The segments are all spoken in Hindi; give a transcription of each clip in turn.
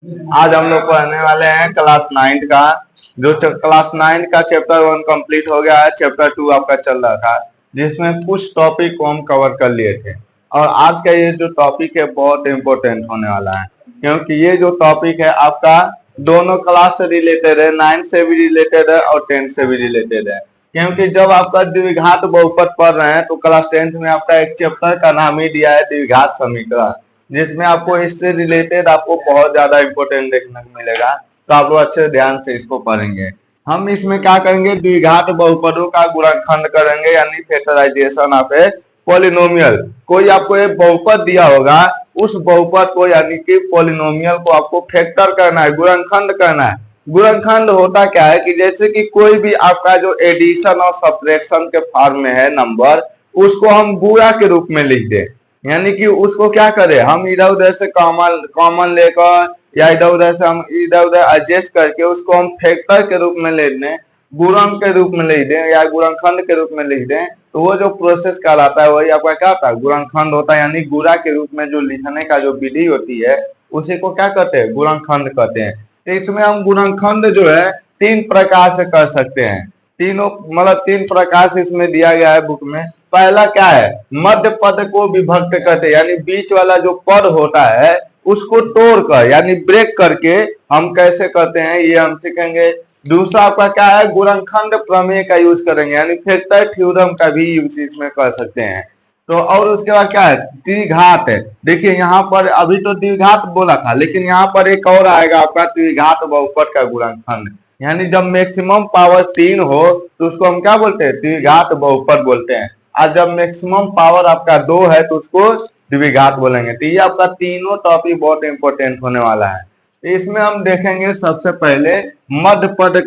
आज हम लोग पढ़ने वाले हैं क्लास 9 का। जो क्लास 9 का चैप्टर 1 कंप्लीट हो गया है, चैप्टर 2 आपका चल रहा था, जिसमें कुछ टॉपिक को हम कवर कर लिए थे। और आज का ये जो टॉपिक है बहुत इंपॉर्टेंट होने वाला है, क्योंकि ये जो टॉपिक है आपका दोनों क्लास से रिलेटेड है, 9 से भी रिलेटेड है और 10 से भी रिलेटेड है। क्योंकि जब आपका द्विघात बहुपद पढ़ रहे हैं तो क्लास 10 में आपका एक चैप्टर का नाम ही दिया है द्विघात समीकरण, जिसमें आपको इससे रिलेटेड आपको बहुत ज्यादा इंपॉर्टेंट देखने को मिलेगा। तो आप लोग अच्छे ध्यान से इसको पढ़ेंगे। हम इसमें क्या करेंगे, द्विघात बहुपदों का गुणनखंड करेंगे, यानी फैक्टराइजेशन ऑफ ए पॉलिनोमियल। कोई आपको एक बहुपद दिया होगा, उस बहुपद को यानी कि पॉलिनोमियल को आपको फैक्टर करना है, गुणनखंड करना है। गुणनखंड होता क्या है कि जैसे कि कोई भी आपका जो एडिशन और सब्ट्रैक्शन के फॉर्म में है नंबर, उसको हम गुणा के रूप में लिख दें। यानी कि उसको क्या करें, हम इधर उधर से कॉमन लेकर या इधर उधर से हम इधर उधर एडजस्ट करके उसको हम फैक्टर के रूप में ले दें, गुणन के रूप में लिख दें या गुणनखंड के रूप में लिख दें, तो वो जो प्रोसेस कहलाता है वही आपका क्या होता है, गुणनखंड होता है। यानी गुणा के रूप में जो लिखने का जो विधि होती है उसी को क्या कहते हैं, गुणनखंड कहते हैं। तो इसमें हम गुणनखंड जो है 3 प्रकार से कर सकते हैं। तीनों मतलब 3 प्रकार से इसमें दिया गया है बुक में। पहला क्या है, मध्य पद को विभक्त करते, यानी बीच वाला जो पद होता है उसको तोड़कर यानी ब्रेक करके हम कैसे करते हैं ये हम सीखेंगे। दूसरा आपका क्या है, गुणनखंड प्रमेय का यूज करेंगे, यानी फैक्टर थ्योरम का भी यूज इसमें कर सकते हैं। तो और उसके बाद क्या है, द्विघात है। देखिए यहाँ पर अभी तो द्विघात बोला था, लेकिन यहाँ पर एक और आएगा आपका द्विघात बहुपद का गुणनखंड। यानी जब मैक्सिमम पावर 3 हो तो उसको हम क्या बोलते हैं, द्विघात बहुपद बोलते हैं। और जब मैक्सिमम पावर आपका 2 है तो उसको द्विघात बोलेंगे। तो ये आपका तीनों टॉपिक बहुत इंपॉर्टेंट होने वाला है। तो इसमें हम देखेंगे सबसे पहले मध्य पद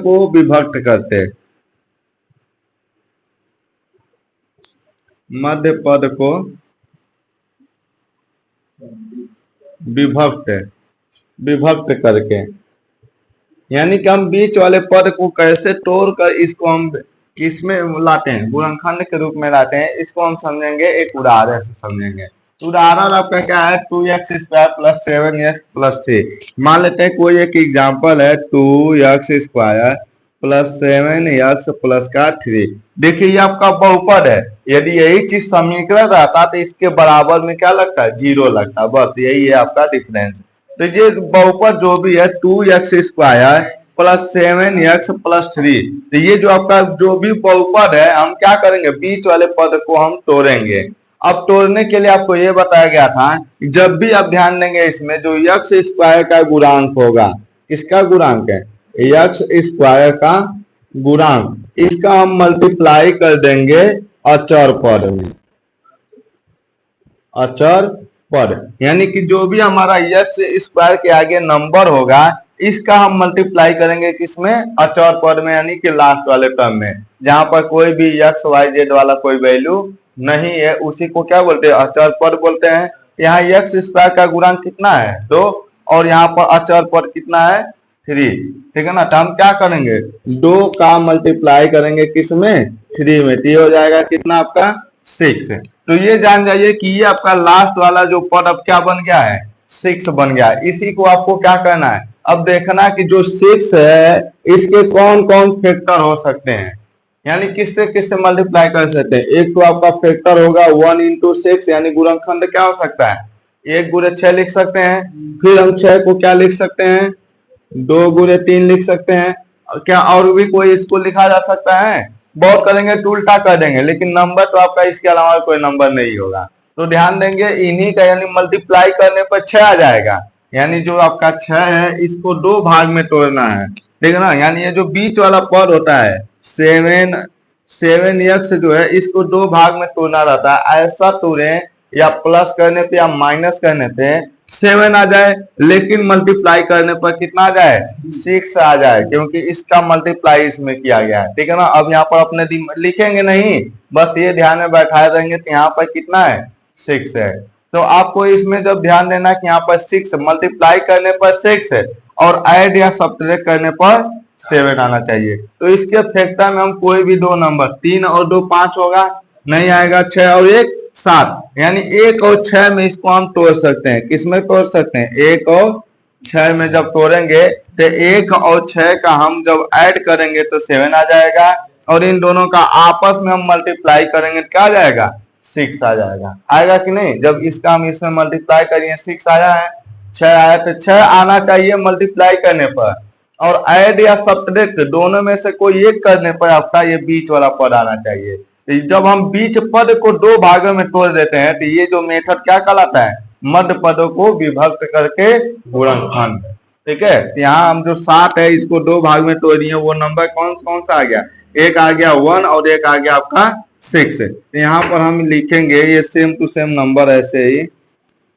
को विभक्त करते, मध्य पद को विभक्त करके, यानी कि हम बीच वाले पद को कैसे तोड़कर इसको हम किसमें लाते हैं, गुणनखंड के रूप में लाते हैं। इसको हम समझेंगे, एक उदाहरण से समझेंगे। उदाहरण आपका क्या है, 2x² + 7x + 3। मान लेते हैं कोई एक एग्जांपल है 2x² + 7x + 3। देखिए ये आपका बहुपद है। यदि यही चीज समीकरण रहता तो इसके बराबर में क्या लगता है, 0 लगता। बस यही है आपका डिफरेंस। तो ये बहुपद जो भी है 2x² + 7x + 3, तो ये जो आपका जो भी बहुपद है हम क्या करेंगे, बीच वाले पद को हम तोड़ेंगे। अब तोड़ने के लिए आपको ये बताया गया था, जब भी आप ध्यान देंगे इसमें जो x² का गुणांक होगा, इसका गुणांक है x² का गुणांक, इसका हम मल्टीप्लाई कर देंगे अचर पद में, अचर पद। यानी कि जो भी हमारा x² के आगे नंबर होगा इसका हम मल्टीप्लाई करेंगे किसमें, अचर पद में, यानी कि लास्ट वाले टर्म में, जहां पर कोई भी x y z वाला कोई वैल्यू नहीं है, उसी को क्या बोलते हैं, अचर पद बोलते हैं। यहाँ x² का गुणांक कितना है, 2, और यहाँ पर अचर पद कितना है, 3। ठीक है ना। तो हम क्या करेंगे, 2 का मल्टीप्लाई करेंगे किसमें, 3 में। तो हो जाएगा कितना आपका, 6। तो ये जान जाइए कि ये आपका लास्ट वाला जो पद अब क्या बन गया है, 6 बन गया। इसी को आपको क्या करना है, अब देखना कि जो 6 है इसके कौन कौन फैक्टर हो सकते हैं, यानी किससे किससे मल्टीप्लाई कर सकते हैं। एक तो आपका फैक्टर होगा 1 × 6, यानी गुणनखंड क्या हो सकता है, 1 × 6 लिख सकते हैं। फिर हम 6 को क्या लिख सकते हैं, 2 × 3 लिख सकते हैं। क्या और भी कोई इसको लिखा जा सकता है, बहुत करेंगे तो उल्टा कर देंगे, लेकिन नंबर तो आपका इसके अलावा कोई नंबर नहीं होगा। तो ध्यान देंगे इन्हीं का, यानी मल्टीप्लाई करने पर 6 आ जाएगा। यानी जो आपका 6 है इसको 2 भाग में तोड़ना है, ठीक है ना। यानी ये जो बीच वाला पद होता है 7x जो है इसको 2 भाग में तोड़ना रहता है। ऐसा तोड़ें या प्लस करने पे या माइनस करने पे 7 आ जाए, लेकिन मल्टीप्लाई करने पर कितना आ जाए, 6 आ जाए, क्योंकि इसका मल्टीप्लाई इसमें किया गया है। ठीक है ना। अब यहाँ पर अपने लिखेंगे नहीं, बस ये ध्यान में बैठाए रहेंगे। तो यहाँ पर कितना है, 6 है। तो आपको इसमें जब ध्यान देना कि यहाँ पर 6 मल्टीप्लाई करने पर 6 है और ऐड या सब्ट्रैक्ट करने पर 7 आना चाहिए। तो इसके फैक्टर में हम कोई भी 2 नंबर, 3 और 2 5 होगा, नहीं आएगा, 6 और 1 7, यानी 1 और 6 में इसको हम तोड़ सकते हैं। किसमें तोड़ सकते हैं? 1 और 6 में जब तोड़ेंगे तो 1 और 6 का हम जब ऐड करेंगे तो 7 आ जाएगा, और इन दोनों का आपस में हम मल्टीप्लाई करेंगे क्या आ जाएगा? 6 आ जाएगा। आएगा कि नहीं? जब इसका हम इसमें मल्टीप्लाई करिए 6 आया है, 6 आया, तो 6 आना चाहिए मल्टीप्लाई करने पर, और ऐड या सब्ट्रैक्ट दोनों में से कोई एक करने पर आपका ये बीच वाला पद आना चाहिए। तो जब हम बीच पद को 2 भागों में तोड़ देते हैं तो ये जो मेथड क्या कहलाता है? मध्य पदों को विभक्त करके गुणनखंड। ठीक है, यहाँ हम जो 7 है इसको 2 भाग में तोड़ दिए, वो नंबर कौन कौन सा आ गया? एक आ गया 1 और एक आ गया आपका 6। तो यहाँ पर हम लिखेंगे ये सेम टू सेम नंबर ऐसे ही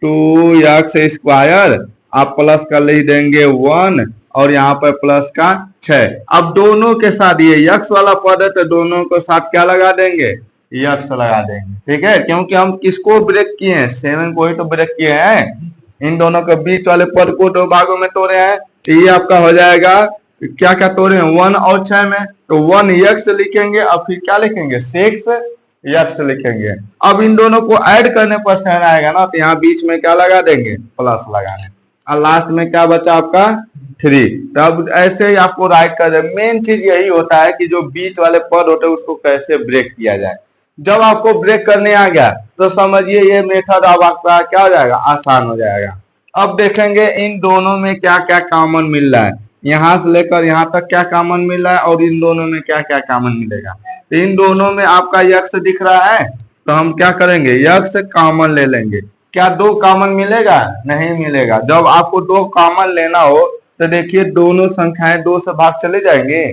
2x², आप प्लस कर लिख देंगे 1 और यहाँ पर प्लस का 6। अब दोनों के साथ ये यक्स वाला पद है तो दोनों के साथ क्या लगा देंगे? यक्स लगा देंगे। ठीक है, क्योंकि हम किसको ब्रेक किए हैं? 7 को ही तो ब्रेक किए हैं। इन दोनों के बीच वाले पद को 2 भागों में तोड़े हैं, तो ये आपका हो जाएगा क्या क्या तोड़े हैं? 1 और 6 में, तो 1 यक्स लिखेंगे और फिर क्या लिखेंगे? 6 यक्स लिखेंगे। अब इन दोनों को ऐड करने पर 7 आएगा ना, तो यहाँ बीच में क्या लगा देंगे? प्लस लगाने, और लास्ट में क्या बचा आपका? 3। तब ऐसे ही आपको राइट कर दे। मेन चीज यही होता है कि जो बीच वाले पद होते हैं उसको कैसे ब्रेक किया जाए। जब आपको ब्रेक करने आ गया तो समझिए ये मेथड अब आपका क्या हो जाएगा? आसान हो जाएगा। अब देखेंगे इन दोनों में क्या क्या कॉमन मिल रहा है, यहाँ से लेकर यहाँ तक क्या कॉमन मिल रहा है और इन दोनों में क्या क्या कॉमन मिलेगा। तो इन दोनों में आपका यक्स दिख रहा है, तो हम क्या करेंगे? यक्स कॉमन ले लेंगे। क्या 2 कॉमन मिलेगा? नहीं मिलेगा। जब आपको 2 कॉमन लेना हो तो देखिए दोनों संख्याएं 2 से भाग चले जाएंगे?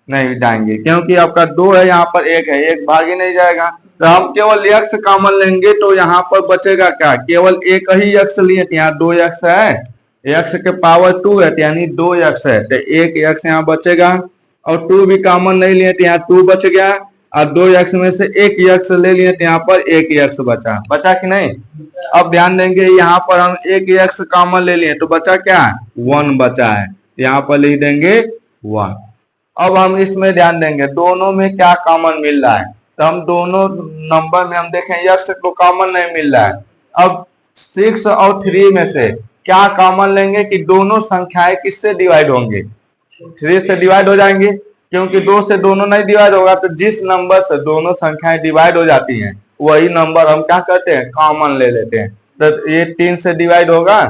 नहीं जाएंगे, क्योंकि आपका 2 है, यहाँ पर 1 है, 1 भाग ही नहीं जाएगा। तो हम केवल यक्स कॉमन लेंगे तो यहाँ पर बचेगा क्या? केवल एक ही यक्स लिए, यहाँ 2 यक्स है, यक्स के पावर 2 है, यानी 2 यक्स है, तो 1 यक्स यहाँ बचेगा, और 2 भी कॉमन नहीं लिए तो यहाँ 2 बच गया, और 2 यक्स में से 1 यक्स ले लिए तो यहाँ पर 1 यक्स बचा कि नहीं? अब ध्यान देंगे यहाँ पर हम 1 यक्स कॉमन ले लिए तो बचा क्या? 1 बचा है, यहाँ पर लिख देंगे 1। अब हम इसमें ध्यान देंगे दोनों में क्या कॉमन मिल रहा है, तो हम दोनों नंबर में हम देखें यक्स को कॉमन नहीं मिल रहा है। अब 6 और 3 में से क्या कॉमन लेंगे कि दोनों संख्याएं किससे डिवाइड होंगे? 3 से डिवाइड हो जाएंगे, क्योंकि 2 से दोनों नहीं डिवाइड होगा, तो जिस नंबर से दोनों संख्याएं डिवाइड हो जाती हैं वही नंबर हम क्या करते हैं? कॉमन ले लेते हैं। तो ये 3 से डिवाइड होगा,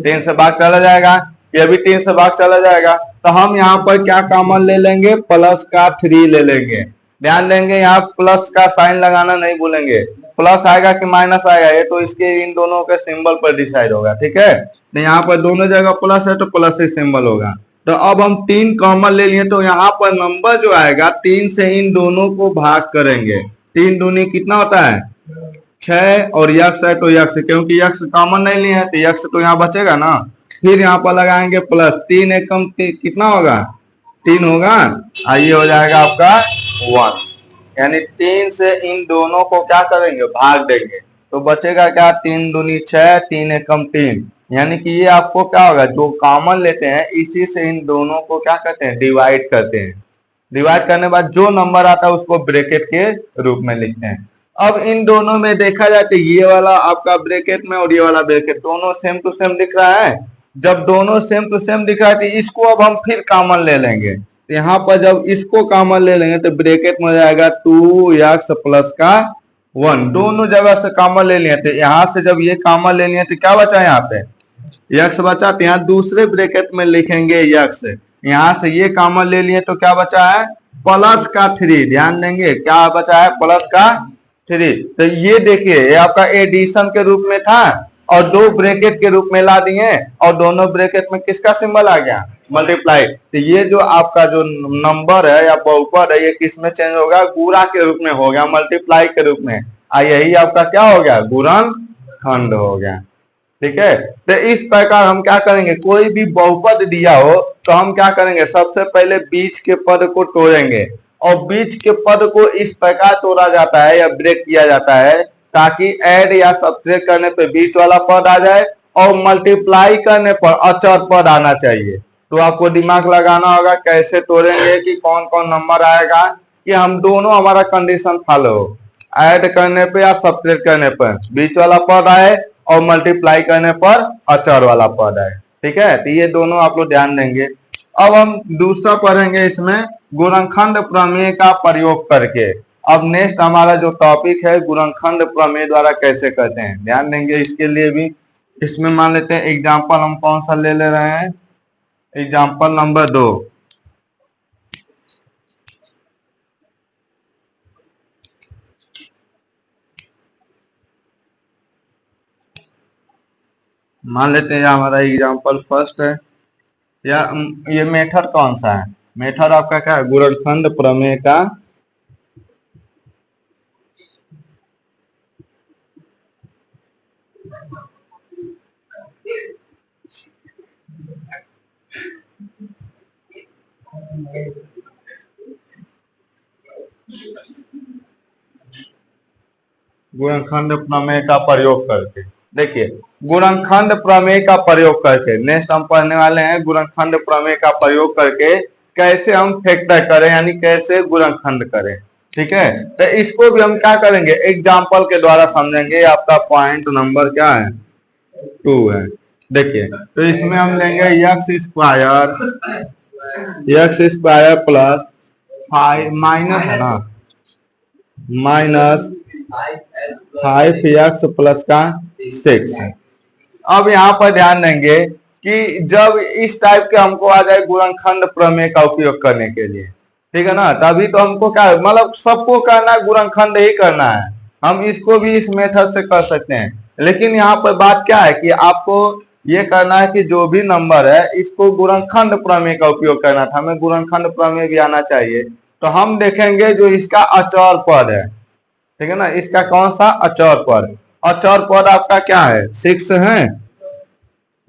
3 से भाग चला जाएगा, ये भी 3 से भाग चला जाएगा, तो हम यहाँ पर क्या कॉमन ले लेंगे? प्लस का 3 ले लेंगे। ध्यान देंगे यहाँ प्लस का साइन लगाना नहीं भूलेंगे, प्लस आएगा कि माइनस आएगा ये तो इसके इन दोनों के सिंबल पर डिसाइड होगा। ठीक है, तो यहाँ पर दोनों जगह प्लस है तो प्लस ही सिंबल होगा। तो अब हम 3 कॉमन ले लिए, तो यहाँ पर नंबर जो आएगा 3 से इन दोनों को भाग करेंगे। 3 दूनी कितना होता है? 6, और यक्स है तो यक्स, क्योंकि यक्स कॉमन नहीं लिए है तो यक्स तो यहाँ बचेगा ना। फिर यहाँ पर लगाएंगे प्लस, 3 एकम कितना होगा? 3 होगा, आइए हो जाएगा आपका 1, यानी 3 से इन दोनों को क्या करेंगे? भाग देंगे, तो बचेगा क्या? 3 दूनी 6, 3 एकम 3, यानी कि ये आपको क्या होगा? जो कॉमन लेते हैं इसी से इन दोनों को क्या करते हैं? डिवाइड करते हैं। डिवाइड करने के बाद जो नंबर आता है उसको ब्रैकेट के रूप में लिखते हैं। अब इन दोनों में देखा जाए तो ये वाला आपका ब्रैकेट में और ये वाला ब्रैकेट दोनों सेम टू सेम दिख रहा है। जब दोनों सेम टू सेम दिख रहा है तो इसको अब हम फिर कॉमन ले लेंगे। तो यहाँ पर जब इसको कॉमन ले लेंगे तो ब्रैकेट में जाएगा 2x प्लस का 1, दोनों जगह से कॉमन ले लिए। तो यहाँ से जब ये कॉमन ले लिए तो क्या बचा? यहाँ पे x बचा, तो यहाँ दूसरे ब्रैकेट में लिखेंगे x। यहाँ से ये कॉमन ले लिए तो क्या बचा है? प्लस का 3। ध्यान देंगे क्या बचा है? प्लस का 3। तो ये देखिए ये आपका एडिशन के रूप में था और 2 ब्रैकेट के रूप में ला दिए, और दोनों ब्रैकेट में किसका सिंबल आ गया? मल्टीप्लाई। तो ये जो आपका जो नंबर है या बहुपद है ये किस में चेंज होगा? गुणा के रूप में हो गया, मल्टीप्लाई के रूप में। यही आपका क्या हो गया? गुणनखंड हो गया। ठीक है, तो इस प्रकार हम क्या करेंगे? कोई भी बहुपद दिया हो तो हम क्या करेंगे? सबसे पहले बीच के पद को तोड़ेंगे, और बीच के पद को इस प्रकार तोड़ा जाता है या ब्रेक किया जाता है ताकि ऐड या सब्ट्रैक्ट करने पे बीच वाला पद आ जाए और मल्टीप्लाई करने पर अचर पद आना चाहिए। तो आपको दिमाग लगाना होगा कैसे तोड़ेंगे कि कौन कौन नंबर आएगा, कि हम दोनों हमारा कंडीशन फॉलो हो। ऐड करने पे या सब्ट्रैक्ट करने पर बीच वाला पद आए और मल्टीप्लाई करने पर अचर वाला पद आए। ठीक है, तो ये दोनों आप लोग ध्यान देंगे। अब हम दूसरा पढ़ेंगे इसमें गुणनखंड प्रमेय का प्रयोग करके। अब नेक्स्ट हमारा जो टॉपिक है गुणनखंड प्रमेय द्वारा कैसे करते हैं, ध्यान देंगे इसके लिए भी। इसमें मान लेते हैं एग्जाम्पल हम कौन सा ले रहे हैं, एग्जाम्पल नंबर 2। मान लेते हैं हमारा एग्जाम्पल फर्स्ट है, या ये मेथड कौन सा है, मेथड आपका क्या है, गुणनखंड प्रमेय का गुणनखंड प्रमेय का प्रयोग करके। देखिए गुणनखंड प्रमेय का प्रयोग करके नेक्स्ट हम पढ़ने वाले हैं गुणनखंड प्रमेय का प्रयोग करके कैसे हम फैक्टर करें, यानी कैसे गुणनखंड करें। ठीक है, तो इसको भी हम क्या करेंगे, एग्जाम्पल के द्वारा समझेंगे। आपका पॉइंट नंबर क्या है, 2 है। देखिए तो इसमें हम लेंगे एक्स स्क्वायर प्लस 5 माइनस है ना, माइनस 5x प्लस का 6। अब यहाँ पर ध्यान देंगे कि जब इस टाइप के हमको आ जाए गुणनखंड प्रमेय का उपयोग करने के लिए, ठीक है ना, तभी तो हमको क्या मतलब सबको करना है, गुणनखंड ही करना है। हम इसको भी इस मेथड से कर सकते हैं, लेकिन यहाँ पर बात क्या है कि आपको ये करना है कि जो भी नंबर है इसको गुणनखंड प्रमेय का उपयोग करना था, हमें गुणनखंड प्रमेय भी आना चाहिए। तो हम देखेंगे जो इसका अचर पद है, ठीक है ना, इसका कौन सा अचर पद, अचर पद आपका क्या है, 6 है।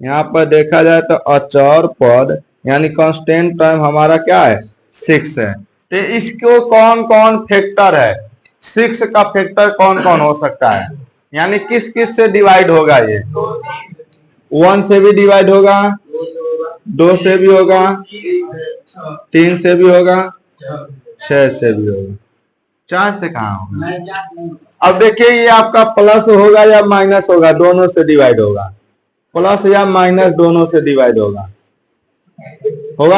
यहाँ पर देखा जाए तो अचर पद यानी कांस्टेंट टर्म हमारा क्या है, 6 है। तो इसको कौन कौन फैक्टर है, 6 का फैक्टर कौन कौन हो सकता है, यानी किस किस से डिवाइड होगा, ये 1 से भी डिवाइड होगा, 2 से भी होगा, 3 से भी होगा, 6 से भी होगा, 4 से कहाँ होगा। अब देखिए ये आपका प्लस होगा या माइनस होगा, दोनों से डिवाइड होगा, प्लस या माइनस दोनों से डिवाइड होगा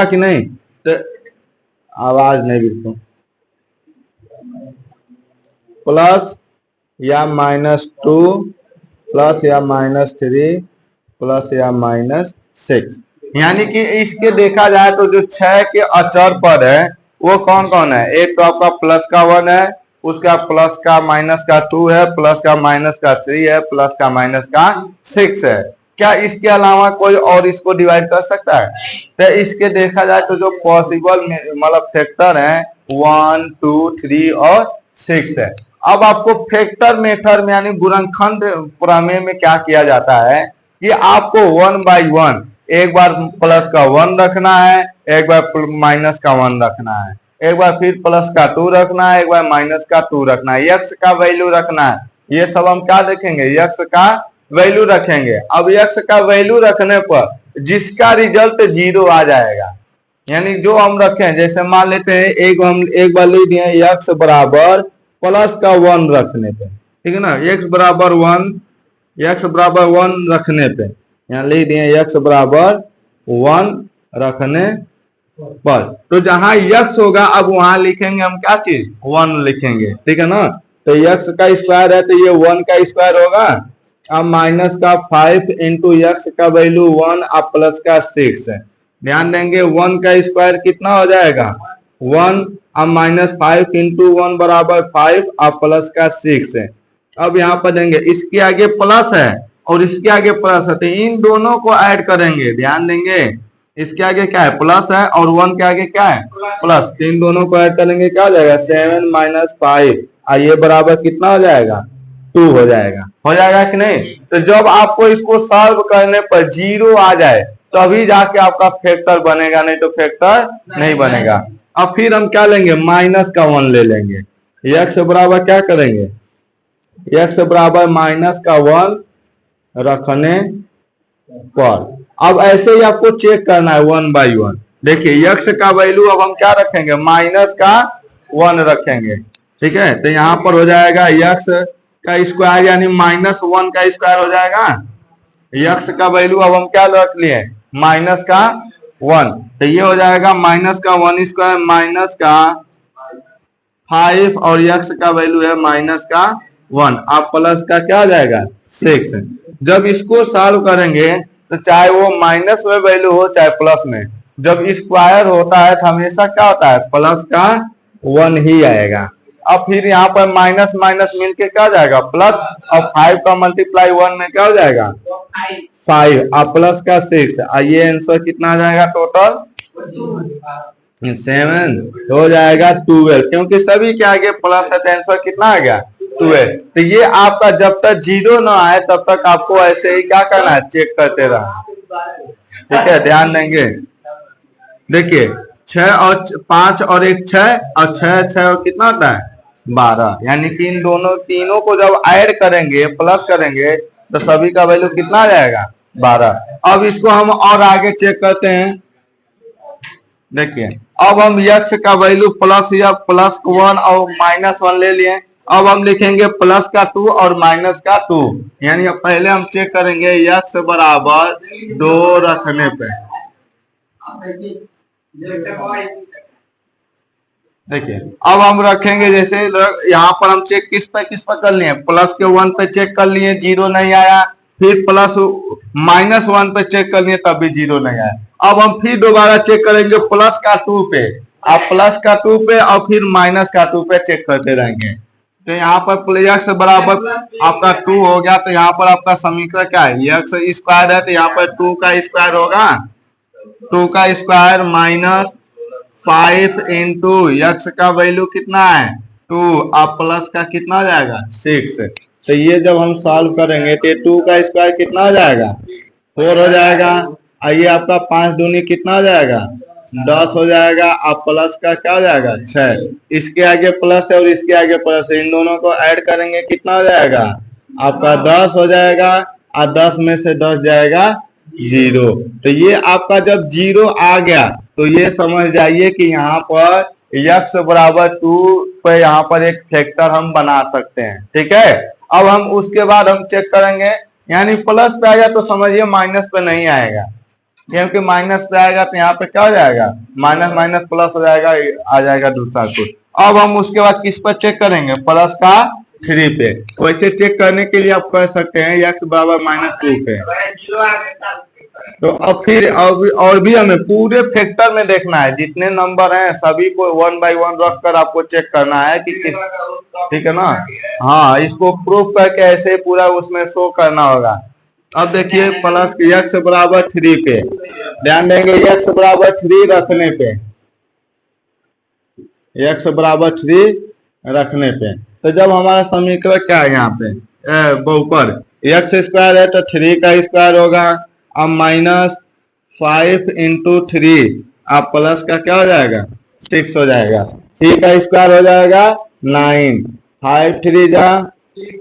कि नहीं। तो आवाज नहीं बिल्कुल, प्लस या -2 प्लस या -3 प्लस या -6, यानी कि इसके देखा जाए तो जो 6 के अचर पद है वो कौन कौन है, एक तो आपका प्लस का 1 है, उसका प्लस का माइनस का 2 है, प्लस का माइनस का 3 है, प्लस का माइनस का 6 है। क्या इसके अलावा कोई और इसको डिवाइड कर सकता है। तो इसके देखा जाए तो जो पॉसिबल मतलब फैक्टर है 1, 2, 3 और 6 है। अब आपको फैक्टर मेथड में यानी गुणनखंड प्रमेय में क्या किया जाता है कि आपको 1 बाय 1 एक बार प्लस का 1 रखना है, एक बार माइनस का 1 रखना है, एक बार फिर प्लस का 2 रखना है, एक बार माइनस का 2 रखना है, यक्स का वैल्यू रखना है। ये सब हम क्या देखेंगे, यक्स का वैल्यू रखेंगे। अब यक्स का वैल्यू रखने पर जिसका रिजल्ट 0 आ जाएगा, यानी जो हम रखें, जैसे मान लेते हैं एक बार ले दिए यक्स बराबर प्लस का 1 रखने पे, ठीक है ना, यक्स बराबर 1 रखने पे, यहाँ ले दिए यक्स बराबर 1 रखने पर, तो जहां यक्स होगा अब वहां लिखेंगे हम क्या चीज, 1 लिखेंगे, ठीक है ना। तो यक्स का स्क्वायर है तो ये 1 का स्क्वायर होगा, अब माइनस का 5 इंटू यक्स का वैल्यू 1 अब प्लस का 6 है। ध्यान देंगे 1 का स्क्वायर कितना हो जाएगा 1, अब -5 इंटू 1 बराबर 5 अब प्लस का 6 है। अब यहाँ पर देंगे इसके आगे प्लस है और इसके आगे प्लस है, तो इन दोनों को ऐड करेंगे। ध्यान देंगे इसके आगे क्या है प्लस है और 1 के आगे क्या है प्लस, तो इन दोनों को ऐड करेंगे क्या हो जाएगा 7 - 5 और ये बराबर कितना हो जाएगा 2 हो जाएगा कि नहीं। तो जब आपको इसको सॉल्व करने पर 0 आ जाए तभी जाके आपका फैक्टर बनेगा, नहीं तो फैक्टर नहीं बनेगा। अब फिर हम क्या लेंगे माइनस का 1 ले लेंगे, यक्स बराबर क्या करेंगे, यक्स बराबर माइनस का 1 रखने पर। अब ऐसे ही आपको चेक करना है 1 बाई 1। देखिए यक्स का वैल्यू अब हम क्या रखेंगे माइनस का 1 रखेंगे, ठीक है, तो यहाँ पर हो जाएगा यक्स का स्क्वायर यानी -1 का स्क्वायर हो जाएगा। यक्स का वैल्यू अब हम क्या रख लिए, माइनस का 1, तो ये हो जाएगा माइनस का 1 स्क्वायर माइनस का 5 और यक्स का वैल्यू है माइनस का 1, अब प्लस का क्या हो जाएगा 6। जब इसको सॉल्व करेंगे तो चाहे वो माइनस में वैल्यू हो चाहे प्लस में, जब स्क्वायर होता है तो हमेशा क्या होता है, प्लस का 1 ही आएगा। अब फिर यहाँ पर माइनस माइनस मिलके क्या हो जाएगा प्लस, अब 5 का मल्टीप्लाई 1 में क्या हो जाएगा 5, अब प्लस का 6, ये आंसर कितना आ जाएगा टोटल 7 हो जाएगा 12, क्योंकि सभी के आगे प्लस है तो आंसर कितना आ गया 12। तो ये आपका जब तक 0 ना आए तब तक आपको ऐसे ही क्या करना है, चेक करते रहना। ठीक है, ध्यान देंगे। देखिए 6 और 5 और 1 6 और 6 और कितना होता है 12, यानी कि इन तीनों को जब ऐड करेंगे प्लस करेंगे तो सभी का वैल्यू कितना आ जाएगा 12। अब इसको हम और आगे चेक करते हैं। देखिए अब हम यक्स का वैल्यू प्लस या +1 और -1 ले लिए, अब हम लिखेंगे प्लस का 2 और माइनस का 2, यानी पहले हम चेक करेंगे यक्स बराबर 2 रखने पे। देखिए अब हम रखेंगे, जैसे यहाँ पर हम चेक किस पर कर लिए, प्लस के 1 पे चेक कर लिए 0 नहीं आया, फिर प्लस -1 पे चेक कर लिए तब भी 0 नहीं आया। अब हम फिर दोबारा चेक करेंगे प्लस का 2 पे, अब प्लस का 2 पे और फिर माइनस का 2 पे चेक करते रहेंगे। तो यहाँ पर यक्स बराबर आपका 2 हो गया, तो यहाँ पर आपका समीकरण क्या है, यक्स स्क्वायर है तो यहाँ पर 2 का स्क्वायर होगा, 2 का स्क्वायर माइनस 5 इंटू यक्स का वैल्यू कितना है 2, अब प्लस का कितना हो जाएगा 6। तो ये जब हम सॉल्व करेंगे तो 2 का स्क्वायर कितना हो जाएगा 4 हो जाएगा, आइए आपका 5 दूनी कितना हो जाएगा 10 हो जाएगा, अब प्लस का क्या हो जाएगा 6, इसके आगे प्लस है और इसके आगे प्लस है, इन दोनों को ऐड करेंगे कितना हो जाएगा आपका 10 हो जाएगा, और 10 में से 10 जाएगा 0। तो ये आपका जब 0 आ गया तो ये समझ जाइए कि यहाँ पर यक्स बराबर 2 पे यहाँ पर एक फैक्टर हम बना सकते हैं। ठीक है, अब हम उसके बाद हम चेक करेंगे, यानी प्लस पे आएगा तो समझिए माइनस पे नहीं आएगा, क्योंकि माइनस पे आएगा तो यहाँ पे क्या हो जाएगा माइनस माइनस प्लस हो जाएगा, आ जाएगा दूसरा कुछ। अब हम उसके बाद किस पर चेक करेंगे, प्लस का 3 पे। वैसे चेक करने के लिए आप कह सकते हैं यक्स बराबर -2 पे। तो अब फिर और भी हमें पूरे फैक्टर में देखना है, जितने नंबर हैं सभी को 1 बाय 1 रख कर आपको चेक करना है कि किस, ठीक है ना। हाँ, इसको प्रूफ करके ऐसे पूरा उसमें शो करना होगा। अब देखिए प्लस यक्स बराबर 3 पे ध्यान देंगे, यक्स बराबर 3 रखने पे, यक्स बराबर 3 रखने पे, तो जब हमारा समीकरण क्या है यहाँ पे बहुपद यक्स स्क्वायर है तो 3 का स्क्वायर होगा, अब -5 इंटू 3, अब प्लस का क्या हो जाएगा 6 हो जाएगा, 3 का स्क्वायर हो जाएगा 9, 5 3 जा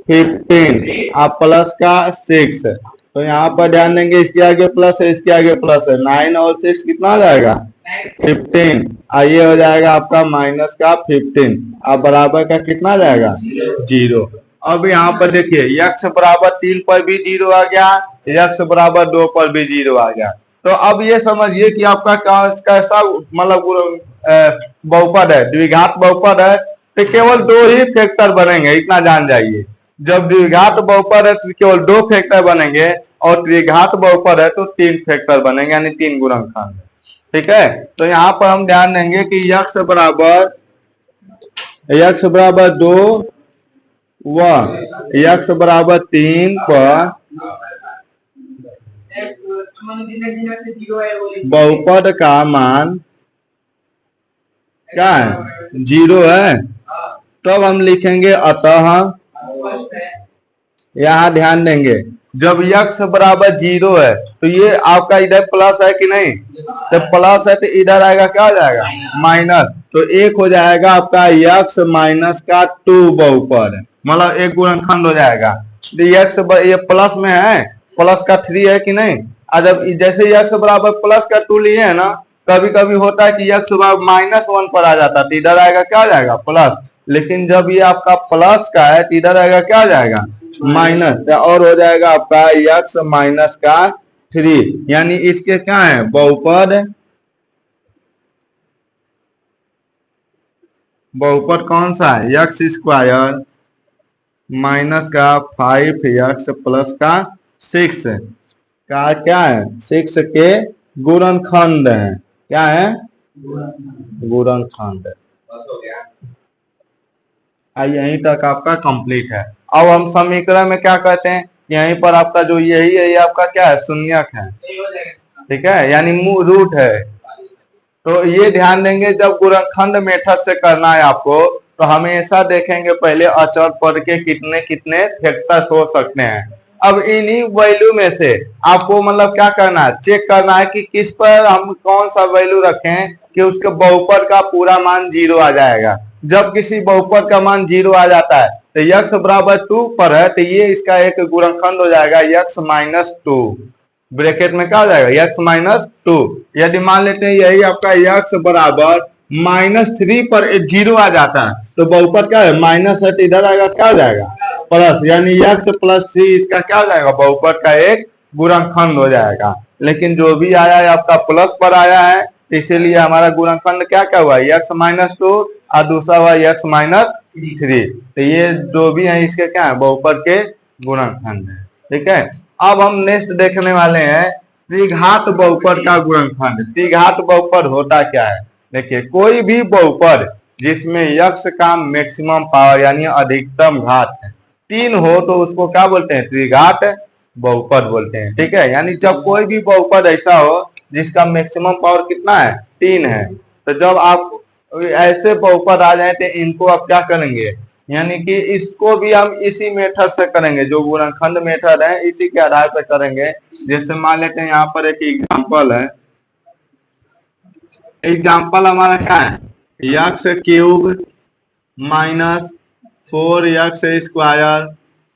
15, अब प्लस का 6। तो यहाँ पर ध्यान देंगे इसके आगे प्लस है इसके आगे प्लस है, 9 और 6 कितना हो जाएगा 15, ये हो जाएगा आपका माइनस का 15, अब बराबर का कितना आ जाएगा 0। अब यहाँ पर देखिए यक्स बराबर 3 पर भी 0 आ गया, यक्स बराबर 2 पर भी 0 आ गया। तो अब ये समझिए कि आपका कैसा मतलब बहुपद है, द्विघात बहुपद है, तो केवल 2 ही फैक्टर बनेंगे, इतना जान जाइए। जब द्विघात बहुपद है तो केवल 2 फैक्टर बनेंगे, और त्रिघात बहुपद है तो 3 फैक्टर बनेंगे, यानी 3 गुणनखंड। ठीक है, तो यहाँ पर हम ध्यान देंगे कि यक्स बराबर 2 व यक्स बराबर 3 पर बहुपद का मान क्या है 0 है, तब हम लिखेंगे अतः, यहाँ ध्यान देंगे जब यक्स बराबर 0 है तो ये आपका इधर प्लस है कि नहीं, तो प्लस है तो इधर आएगा क्या हो जाएगा माइनस, तो 1 हो जाएगा आपका यक्स माइनस का 2 बहुपद, मतलब एक गुणनखंड हो जाएगा। यक्स ये प्लस में है, प्लस का 3 है कि नहीं, और जब जैसे यक्स बराबर प्लस का 2 लिए है ना, कभी कभी होता है कि यक्स बराबर -1 पर आ जाता है, तो इधर आएगा क्या हो जाएगा प्लस, लेकिन जब ये आपका प्लस का है तो इधर आएगा क्या आ जाएगा माइनस, और हो जाएगा आपका x माइनस का 3, यानी इसके क्या है बहुपद, बहुपद कौन सा है एक्स स्क्वायर माइनस का 5x प्लस का 6 का क्या है 6 के गुणनखंड है, क्या है गुणनखंड। यहीं तक आपका कंप्लीट है। अब हम समीकरण में क्या कहते हैं, यहीं पर आपका जो यही है ये आपका क्या है शून्यक है, ठीक है, यानी रूट है। तो ये ध्यान देंगे जब गुणनखंड मेथड से करना है आपको तो हमेशा देखेंगे पहले अचर पद के कितने कितने फैक्टर्स हो सकते हैं। अब इन्हीं वैल्यू में से आपको मतलब क्या करना है चेक करना है कि किस पर हम कौन सा वैल्यू रखें कि उसके बहुपद का पूरा मान 0 आ जाएगा। जब किसी बहुपद का मान 0 आ जाता है तो x बराबर 2 पर है तो ये इसका एक गुणनखंड हो जाएगा x माइनस 2, ब्रैकेट में क्या हो जाएगा x माइनस 2। यदि मान लेते हैं यही आपका x बराबर -3 पर 0 आ जाता है तो बहुपद क्या है माइनस है तो इधर आएगा क्या हो जाएगा प्लस, यानी x प्लस 3 इसका क्या हो जाएगा बहुपद का एक गुणनखंड हो जाएगा। लेकिन जो भी आया है आपका प्लस पर आया है इसीलिए हमारा गुणनखंड क्या क्या हुआ x माइनस 2 और दूसरा हुआ x माइनस 3। तो ये जो भी है इसके क्या है बहुपद के गुणनखंड है, ठीक है। अब हम नेक्स्ट देखने वाले हैं त्रिघात बहुपद का गुणनखंड। त्रिघात बहुपद होता क्या है, देखिए कोई भी बहुपद जिसमें x का मैक्सिमम पावर यानी अधिकतम घात 3 हो तो उसको क्या बोलते हैं त्रिघात बहुपद बोलते हैं, ठीक है। यानी जब कोई भी बहुपद ऐसा हो जिसका मैक्सिमम पावर कितना है 3 है, तो जब आप ऐसे बहुपद आ जाए तो इनको आप क्या करेंगे, यानी कि इसको भी हम इसी मेथड से करेंगे जो गुणनखंड मेथड है इसी के आधार पर करेंगे। जैसे मान लेते हैं यहाँ पर एक एग्जांपल है, एग्जांपल हमारा क्या है x cube minus 4x square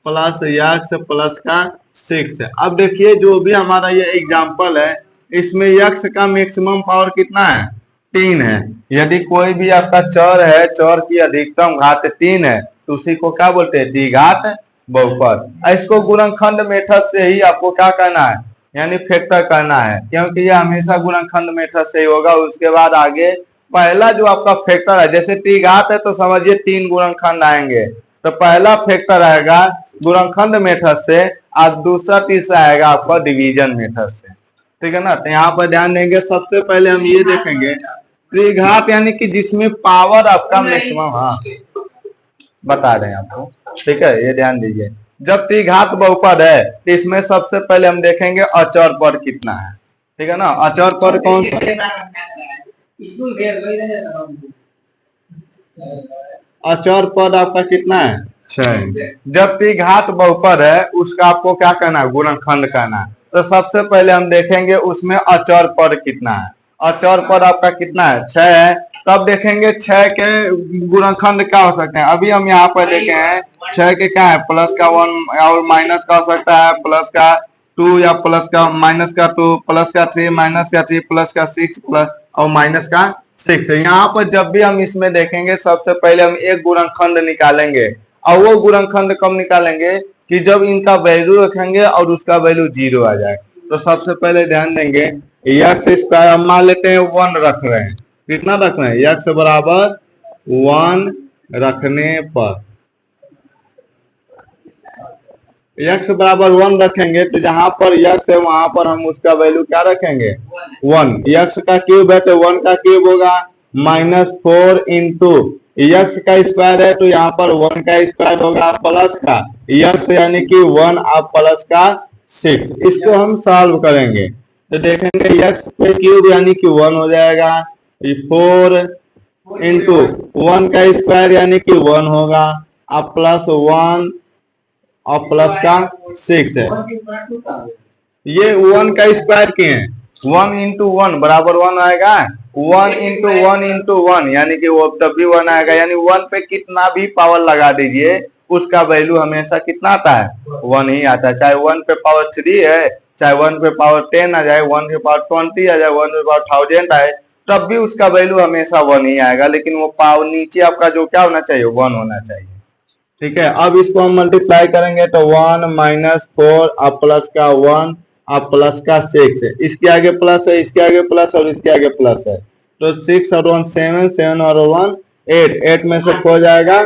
plus x plus का 6। अब देखिए जो भी हमारा ये एग्जांपल है इसमें x का मैक्सिमम पावर कितना है 3 है। यदि कोई भी आपका चर है, चर की अधिकतम घात 3 है तो उसी को क्या बोलते हैं द्विघात बहुपद। इसको गुणनखंड मेथड से ही आपको क्या करना है यानी फैक्टर करना है, क्योंकि ये हमेशा गुणनखंड मेथड से ही होगा। उसके बाद आगे पहला जो आपका फैक्टर है, जैसे त्रिघात है तो समझिए 3 गुणनखंड आएंगे, तो पहला फैक्टर आएगा गुणनखंड मेथड से और दूसरा तीसरा आएगा आपका डिवीजन मेथड से, ठीक है ना। तो यहाँ पर ध्यान देंगे सबसे पहले हम ये देखेंगे त्रिघात यानी कि जिसमें पावर आपका मैक्सिमम, हाँ बता रहे हैं आपको, ठीक है, ये ध्यान दीजिए। जब त्रिघात बहुपद है तो इसमें सबसे पहले हम देखेंगे अचर पद कितना है, ठीक है ना। अचर पद कौन सा, अचर पद आपका कितना है 6। जब त्रिघात बहुपद है उसका आपको क्या करना है गुणनखंड करना है। तो सबसे पहले हम देखेंगे उसमें अचर पद कितना है। अचर पद आपका कितना है 6 है। तब देखेंगे 6 के गुणनखंड क्या हो सकते हैं। अभी हम यहाँ पर देखे हैं 6 के क्या है प्लस का 1 और माइनस का हो सकता है प्लस का 2 या प्लस का माइनस का 2 प्लस का 3 माइनस का 3 प्लस का 6 प्लस और माइनस का 6। यहाँ पर जब भी हम इसमें देखेंगे सबसे पहले हम एक गुणनखंड निकालेंगे और वो गुणनखंड कब निकालेंगे कि जब इनका वैल्यू रखेंगे और उसका वैल्यू 0 आ जाए। तो सबसे पहले ध्यान देंगे x स्क्वायर हम मान लेते हैं 1 रख रहे हैं, कितना रख रहे हैं x बराबर 1 रखने पर, x बराबर 1 रखेंगे तो जहां पर x है वहां पर हम उसका वैल्यू क्या रखेंगे 1। x का क्यूब है तो 1 का क्यूब होगा -4 इंटू x का स्क्वायर है तो यहाँ पर 1 का स्क्वायर होगा प्लस का x यानी कि 1 आप प्लस का 6। इसको हम सॉल्व करेंगे तो देखेंगे x पे क्यूब यानी कि 1 हो जाएगा, 4 इंटू 1 का स्क्वायर यानी कि 1 होगा अब प्लस 1 और प्लस का 6 है। ये 1 का स्क्वायर किए हैं 1 इंटू 1 बराबर 1 आएगा, 1 इंटू 1 इंटू 1 यानी कि वो तब भी 1 आएगा। यानी 1 पे कितना भी पावर लगा दीजिए उसका वैल्यू हमेशा कितना आता है 1 ही आता है। चाहे 1 पे पावर 3 है, चाहे 1 पे पावर 10 आ जाए, 1 पे पावर 20 आ जाए, 1 पे पावर 1000 आए, तब भी उसका वैल्यू हमेशा 1 ही आएगा, लेकिन वो पावर नीचे आपका जो क्या होना चाहिए, 1 होना चाहिए। ठीक है, अब इसको हम मल्टीप्लाई करेंगे तो 1 माइनस 4 अब प्लस का 1 अब प्लस का 6 है, इसके आगे प्लस है, इसके आगे प्लस और इसके आगे प्लस है, तो 6 और 1 7, 7 और 1 8, 8 में से 4 जाएगा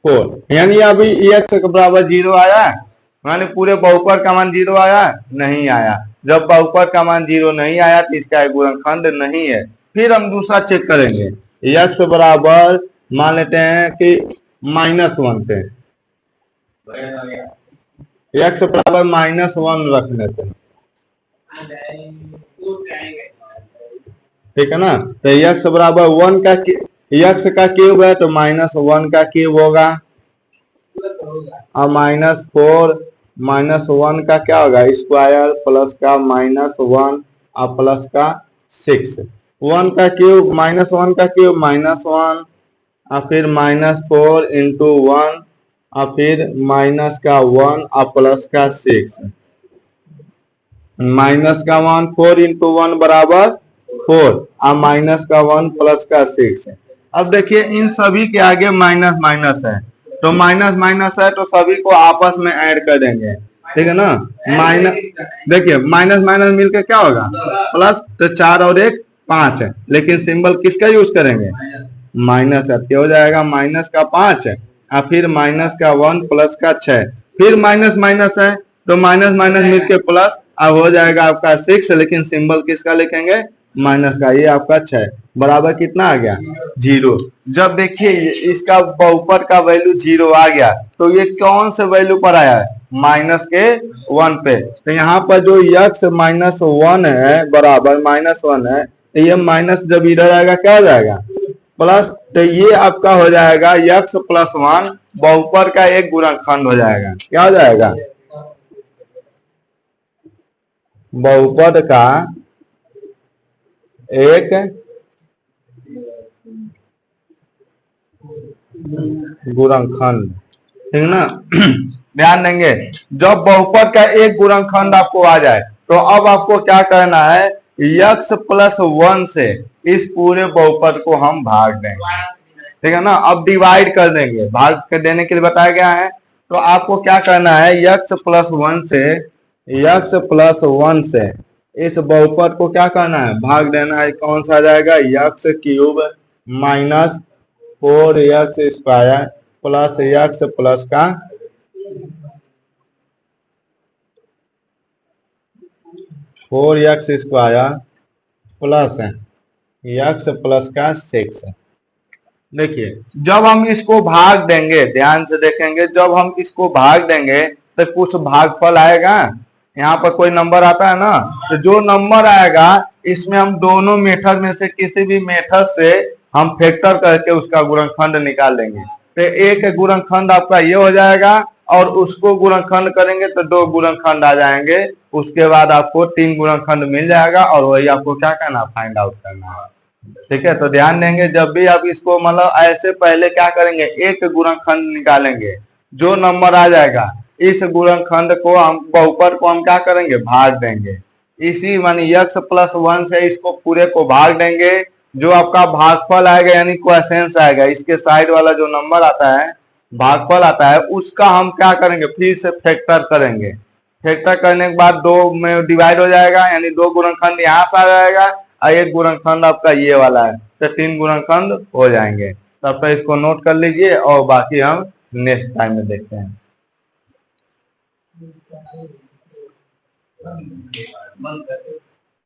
4, यानी अभी x के बराबर 0 आया, यानी पूरे बहुपद का मान 0 आया नहीं आया। जब बहुपद का मान 0 नहीं आया तो इसका एक गुणनखंड नहीं है। फिर हम दूसरा चेक करेंगे, x बराबर मान लेते हैं कि -1 पे, x बराबर -1 रख लेते हैं, ठीक है ना। तो x बराबर 1 का x का क्यूब है तो -1 का क्यूब होगा, और -4 -1 का क्या होगा, स्क्वायर प्लस का -1 और प्लस का 6, 1 का क्यूब -1 का क्यूब -1 और फिर -4 इंटू 1 और फिर माइनस का 1 और प्लस का 6, माइनस का 1 4 इंटू 1 बराबर 4 और माइनस का 1 प्लस का 6 है। अब देखिए इन सभी के आगे माइनस माइनस है, तो माइनस माइनस है तो सभी को आपस में ऐड कर देंगे, ठीक है ना। माइनस देखिए माइनस माइनस मिलकर क्या होगा प्लस, तो 4 और 1 5 है, लेकिन सिंबल किसका यूज करेंगे, माइनस है, क्या हो जाएगा माइनस का 5 है और फिर माइनस का 1 प्लस का 6, फिर माइनस माइनस है तो माइनस माइनस मिलके प्लस, अब हो जाएगा आपका 6, लेकिन सिंबल किसका लिखेंगे, माइनस का, ये आपका 6 बराबर कितना आ गया 0। जब देखिए इसका बहुपद का वैल्यू 0 आ गया तो ये कौन से वैल्यू पर आया है, माइनस के 1 पे, तो यहाँ पर जो x -1 है बराबर -1 है, तो ये माइनस जब इधर आएगा क्या हो जाएगा प्लस, तो ये आपका हो जाएगा x + 1 बहुपद का एक गुणनखंड हो जाएगा, क्या हो जाएगा बहुपद का एक गुणनखंड, ठीक ना। ध्यान देंगे जब बहुपद का एक गुणनखंड आपको आ जाए तो अब आपको क्या करना है, x + 1 से इस पूरे बहुपद को हम भाग देंगे, ठीक है ना। अब डिवाइड कर देंगे, भाग कर देने के लिए बताया गया है, तो आपको क्या करना है x + 1 से इस बहुपद को क्या करना है भाग देना है, कौन सा आ जाएगा x³ minus 4x² plus x plus का 4x² प्लस x प्लस का 6। देखिए जब हम इसको भाग देंगे, ध्यान से देखेंगे, जब हम इसको भाग देंगे तो कुछ भागफल आएगा, यहाँ पर कोई नंबर आता है ना, तो जो नंबर आएगा इसमें हम दोनों मेथड में से किसी भी मेथड से हम फैक्टर करके उसका गुणनखंड निकाल देंगे, तो एक गुणनखंड आपका ये हो जाएगा और उसको गुणनखंड करेंगे तो 2 गुणनखंड आ जाएंगे, उसके बाद आपको 3 गुणनखंड मिल जाएगा और वही आपको क्या करना फाइंड आउट करना है, ठीक है। तो ध्यान देंगे जब भी आप इसको मतलब ऐसे पहले क्या करेंगे एक गुणनखंड निकालेंगे, जो नंबर आ जाएगा इस गुणनखंड को हम बहुपद को हम क्या करेंगे भाग देंगे, इसी मानी x + 1 से इसको पूरे को भाग देंगे, जो आपका भागफल आएगा यानी क्वोशिएंट आएगा, इसके साइड वाला जो नंबर आता है भागफल आता है उसका हम क्या करेंगे फिर से फैक्टर करेंगे, फैक्टर करने के बाद 2 में डिवाइड हो जाएगा, यानी 2 गुणनखंड यहाँ से आ जाएगा और एक गुणनखंड आपका ये वाला है, तो 3 गुणनखंड हो जाएंगे। तब तक इसको नोट कर लीजिए और बाकी हम नेक्स्ट टाइम में देखते हैं।